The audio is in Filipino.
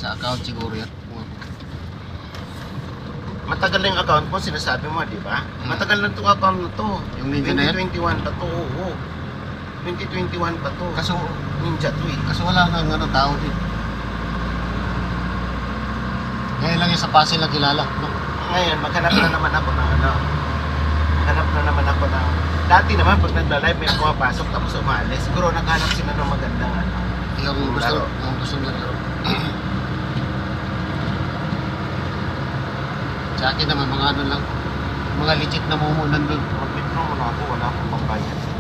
Sa account siguro yan. Matagal na yung account mo, sinasabi mo, di ba? Matagal na itong account na to. Yung Ninja na yan? 2021 pa to, oo. 2021 pa to. Kaso, Ninja to eh. kaso wala nga ano, tao din. Ngayon lang yung sa Pasig na kilala. No? Ngayon, maghanap na naman ako ng ano. Maghanap na naman ako ng... Dati naman, pag nagla-live, may pumapasok tapos umalis. Siguro naghanap sila ng magandang ano. Yung gusto nila laro. Sa akin naman, mga ano lang, mga legit na mumunan doon. Mag-withdraw mo na ako, wala akong pambayad.